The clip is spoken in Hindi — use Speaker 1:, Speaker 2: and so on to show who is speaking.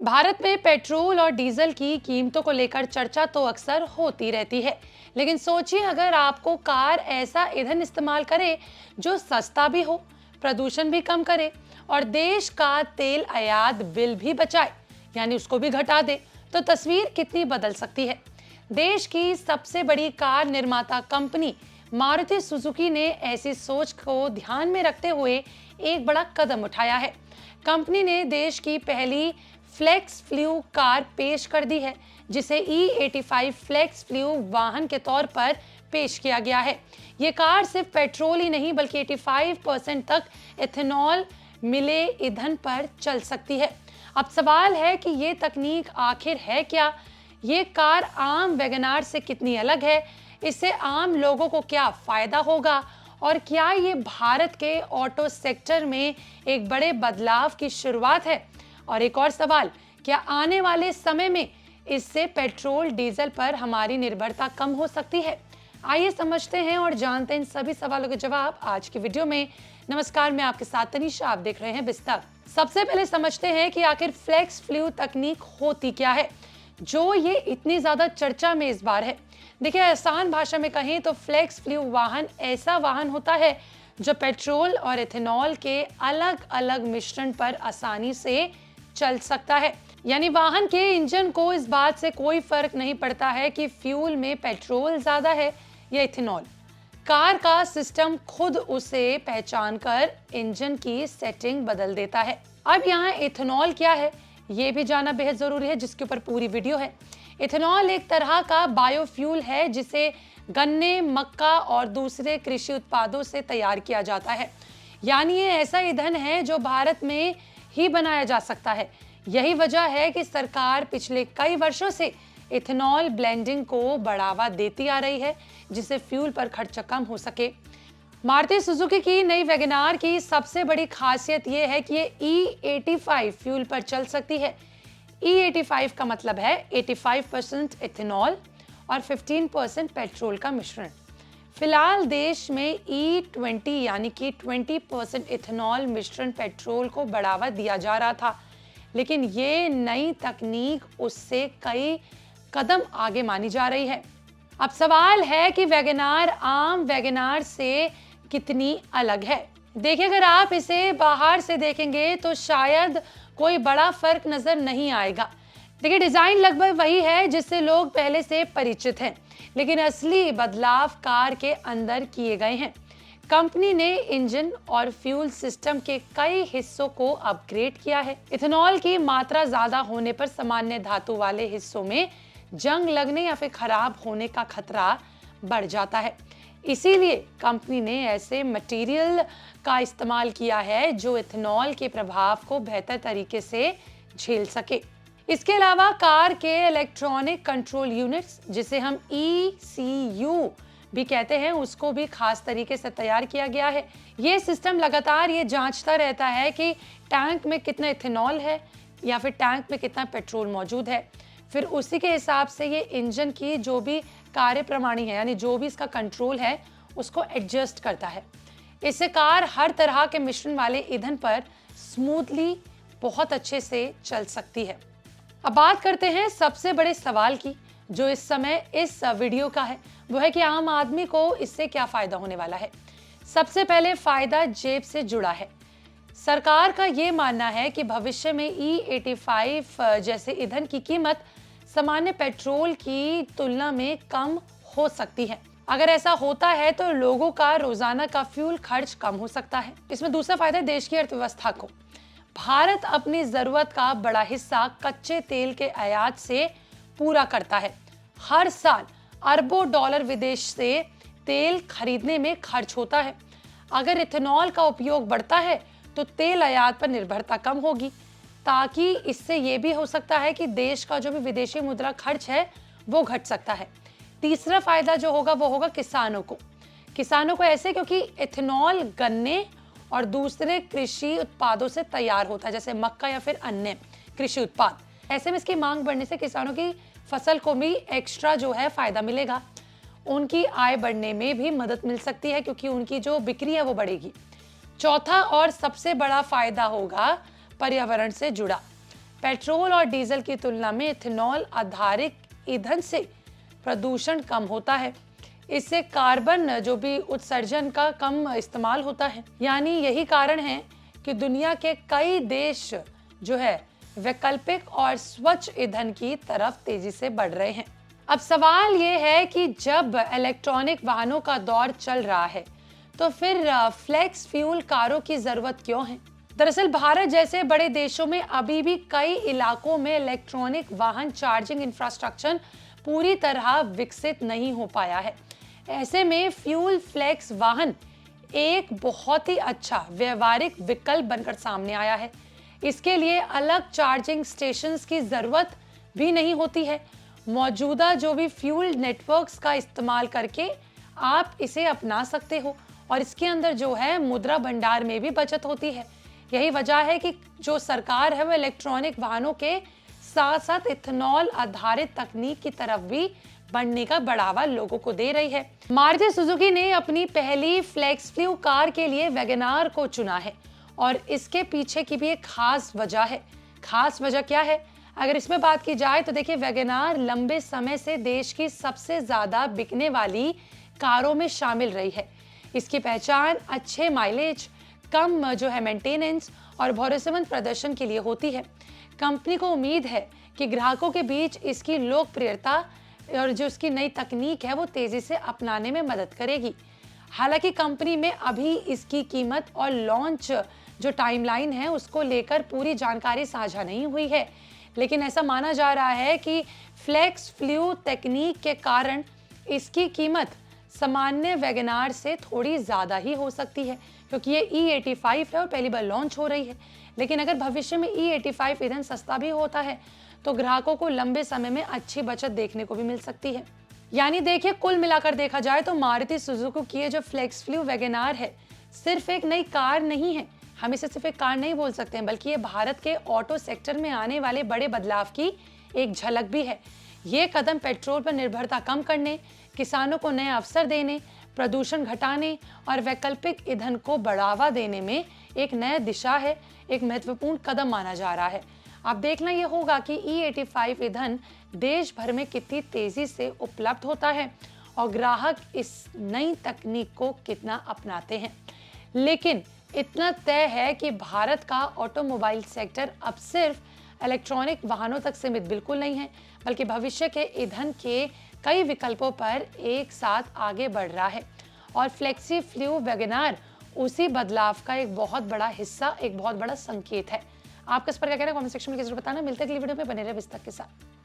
Speaker 1: भारत में पेट्रोल और डीजल की कीमतों को लेकर चर्चा तो अक्सर होती रहती है, लेकिन सोचिए अगर आपको कार ऐसा ईंधन इस्तेमाल करे जो सस्ता भी हो, प्रदूषण भी कम करे और देश का तेल आयात बिल भी बचाए, यानी उसको भी घटा दे, तो तस्वीर कितनी बदल सकती है। देश की सबसे बड़ी कार निर्माता कंपनी मारुति सुजुकी ने ऐसी सोच को ध्यान में रखते हुए एक बड़ा कदम उठाया है। कंपनी ने देश की पहली फ्लेक्स फ्लू कार पेश कर दी है, जिसे E85 फ्लेक्स फ्लू वाहन के तौर पर पेश किया गया है। ये कार सिर्फ पेट्रोल ही नहीं बल्कि 85% तक इथेनॉल मिले ईंधन पर चल सकती है। अब सवाल है कि ये तकनीक आखिर है क्या? ये कार आम वैगनार से कितनी अलग है? इससे आम लोगों को क्या फायदा होगा? और क्या ये भारत के ऑटो सेक्टर में एक बड़े बदलाव की शुरुआत है? और एक और सवाल, क्या आने वाले समय में इससे पेट्रोल डीजल पर हमारी निर्भरता कम हो सकती है? आइए समझते हैं और जानते हैं इन सभी सवालों के जवाब आज की वीडियो में। नमस्कार, मैं आपके साथ तनीषा, आप देख रहे हैं बिस्तर। सबसे पहले समझते हैं कि आखिर फ्लेक्स फ्लू तकनीक होती क्या है, जो ये इतनी ज्यादा चर्चा में इस बार है। देखिए, आसान भाषा में कहें तो फ्लेक्स फ्लू वाहन ऐसा वाहन होता है जो पेट्रोल और इथेनॉल के अलग अलग मिश्रण पर आसानी से चल सकता है। यानी वाहन के इंजन को इस बात से कोई फर्क नहीं पड़ता है कि फ्यूल में पेट्रोल ज्यादा है या इथेनॉल। कार का सिस्टम खुद उसे पहचान कर इंजन की सेटिंग बदल देता है। अब यहाँ इथेनॉल क्या है ये भी जानना बेहद जरूरी है, जिसके ऊपर पूरी वीडियो है। इथेनॉल एक तरह का बायोफ्यूल है जिसे गन्ने, मक्का और दूसरे कृषि उत्पादों से तैयार किया जाता है। यानी ये ऐसा ईंधन है जो भारत में ही बनाया जा सकता है। यही वजह है कि सरकार पिछले कई वर्षों से इथेनॉल ब्लेंडिंग को बढ़ावा देती आ रही है, जिससे फ्यूल पर खर्च कम हो सके। मारुति सुजुकी की नई वैगनार की सबसे बड़ी खासियत यह है कि ये E85 फ्यूल पर चल सकती है। E85 का मतलब है 85% इथेनॉल और 15% पेट्रोल का मिश्रण। फिलहाल देश में E20 यानी कि 20% इथेनॉल मिश्रण पेट्रोल को बढ़ावा दिया जा रहा था, लेकिन ये नई तकनीक उससे कई कदम आगे मानी जा रही है। अब सवाल है कि वैगनार आम वैगनार से कितनी अलग है। देखिए, अगर आप इसे बाहर से देखेंगे तो शायद कोई बड़ा फर्क नजर नहीं आएगा। देखिए, डिजाइन लगभग वही है जिससे लोग पहले से परिचित हैं, लेकिन असली बदलाव कार के अंदर किए गए हैं। कंपनी ने इंजन और फ्यूल सिस्टम के कई हिस्सों को अपग्रेड किया है। इथेनॉल की मात्रा ज्यादा होने पर सामान्य धातु वाले हिस्सों में जंग लगने या फिर खराब होने का खतरा बढ़ जाता है। इसीलिए कंपनी ने ऐसे मटेरियल का इस्तेमाल किया है जो इथेनॉल के प्रभाव को बेहतर तरीके से झेल सके। इसके अलावा कार के इलेक्ट्रॉनिक कंट्रोल यूनिट्स, जिसे हम ECU भी कहते हैं, उसको भी खास तरीके से तैयार किया गया है। ये सिस्टम लगातार ये जांचता रहता है कि टैंक में कितना इथेनॉल है या फिर टैंक में कितना पेट्रोल मौजूद है। फिर उसी के हिसाब से ये इंजन की जो भी कार्य प्रणाली है, यानी जो भी इसका कंट्रोल है, उसको एडजस्ट करता है। इससे कार हर तरह के मिश्रण वाले ईंधन पर स्मूथली बहुत अच्छे से चल सकती है। अब बात करते हैं सबसे बड़े सवाल की, जो इस समय इस वीडियो का है। वो है कि आम आदमी को इससे क्या फायदा होने वाला है। सबसे पहले फायदा जेब से जुड़ा है। सरकार का ये मानना है कि भविष्य में E85 जैसे ईंधन की कीमत सामान्य पेट्रोल की तुलना में कम हो सकती है। अगर ऐसा होता है तो लोगों का रोजाना का फ्यूल खर्च कम हो सकता है। इसमें दूसरा फायदा है देश की अर्थव्यवस्था को। भारत अपनी जरूरत का बड़ा हिस्सा कच्चे तेल के आयात से पूरा करता है। हर साल अरबों डॉलर विदेश से तेल खरीदने में खर्च होता है। अगर इथेनॉल का उपयोग बढ़ता है तो तेल आयात पर निर्भरता कम होगी, ताकि इससे ये भी हो सकता है कि देश का जो भी विदेशी मुद्रा खर्च है वो घट सकता है। तीसरा फायदा जो होगा वो होगा किसानों को ऐसे, क्योंकि इथेनॉल गन्ने और दूसरे कृषि उत्पादों से तैयार होता है, जैसे मक्का या फिर अन्य कृषि उत्पाद। ऐसे में इसकी मांग बढ़ने से किसानों की फसल को भी एक्स्ट्रा जो है फायदा मिलेगा। उनकी आय बढ़ने में भी मदद मिल सकती है, क्योंकि उनकी जो बिक्री है वो बढ़ेगी। चौथा और सबसे बड़ा फायदा होगा पर्यावरण से जुड़ा। पेट्रोल और डीजल की तुलना में इथेनॉल आधारित ईंधन से प्रदूषण कम होता है। इससे कार्बन जो भी उत्सर्जन का कम इस्तेमाल होता है। यानी यही कारण है कि दुनिया के कई देश जो है वैकल्पिक और स्वच्छ ईंधन की तरफ तेजी से बढ़ रहे हैं। अब सवाल ये है कि जब इलेक्ट्रॉनिक वाहनों का दौर चल रहा है तो फिर फ्लेक्स फ्यूल कारों की जरूरत क्यों है? दरअसल भारत जैसे बड़े देशों में अभी भी कई इलाकों में इलेक्ट्रॉनिक वाहन चार्जिंग इंफ्रास्ट्रक्चर पूरी तरह विकसित नहीं हो पाया है। ऐसे में फ्यूल फ्लेक्स वाहन एक बहुत ही अच्छा व्यवहारिक विकल्प बनकर सामने आया है। इसके लिए अलग चार्जिंग स्टेशंस की जरूरत भी नहीं होती है। मौजूदा जो भी फ्यूल नेटवर्क्स का इस्तेमाल करके आप इसे अपना सकते हो और इसके अंदर जो है मुद्रा भंडार में भी बचत होती है। यही वजह है कि जो सरकार है वो इलेक्ट्रॉनिक वाहनों के साथ साथ इथेनॉल आधारित तकनीक की तरफ भी बढ़ने का बढ़ावा लोगों को दे रही है। मारुति सुजुकी ने अपनी पहली फ्लेक्स फ्यू कार के लिए वैगनार को चुना है और इसके पीछे की भी एक खास वजह है। खास वजह क्या है? अगर इसमें बात की जाए तो देखिए, वैगनार लंबे समय से देश की सबसे ज्यादा बिकने वाली कारों में शामिल रही है। इसकी पहचान अच्छे माइलेज, कम जो है मेंटेनेंस और भरोसेमंद प्रदर्शन के लिए होती है। कंपनी को उम्मीद है कि ग्राहकों के बीच इसकी लोकप्रियता और जो इसकी नई तकनीक है वो तेजी से अपनाने में मदद करेगी। हालांकि कंपनी में अभी इसकी कीमत और लॉन्च जो टाइमलाइन है उसको लेकर पूरी जानकारी साझा नहीं हुई है, लेकिन ऐसा माना जा रहा है कि फ्लेक्स फ्यू तकनीक के कारण इसकी कीमत सामान्य वैगनार से थोड़ी ज़्यादा ही हो सकती है, क्योंकि ये E85 है और पहली बार लॉन्च हो रही है। लेकिन अगर भविष्य में E85 ईंधन सस्ता भी होता है तो ग्राहकों को लंबे समय में अच्छी बचत देखने को भी मिल सकती है। यानी देखिए, कुल मिलाकर देखा जाए तो मारुति सुजुकी की ये जो फ्लेक्स फ्यू वैगनार है सिर्फ एक नई कार नहीं है। हम इसे सिर्फ एक कार नहीं बोल सकते हैं, बल्कि ये भारत के ऑटो सेक्टर में आने वाले बड़े बदलाव की एक झलक भी है। ये कदम पेट्रोल पर निर्भरता कम करने, किसानों को नए अवसर देने, प्रदूषण घटाने और वैकल्पिक ईंधन को बढ़ावा देने में एक नया दिशा है, एक महत्वपूर्ण कदम माना जा रहा है। अब देखना यह होगा कि E85 ईंधन देश भर में कितनी तेजी से उपलब्ध होता है और ग्राहक इस नई तकनीक को कितना अपनाते हैं। लेकिन इतना तय है कि भारत का ऑटोमोबाइल सेक्टर अब सिर्फ इलेक्ट्रॉनिक वाहनों तक सीमित बिल्कुल नहीं है, बल्कि भविष्य के ईंधन के कई विकल्पों पर एक साथ आगे बढ़ रहा है और फ्लेक्सी फ्यू वैगनार उसी बदलाव का एक बहुत बड़ा हिस्सा, एक बहुत बड़ा संकेत है। आपका इस पर क्या कहना है? कमेंट सेक्शन में जरूर बताना। मिलते हैं अगली वीडियो में, बने रहे विस्तृत के साथ।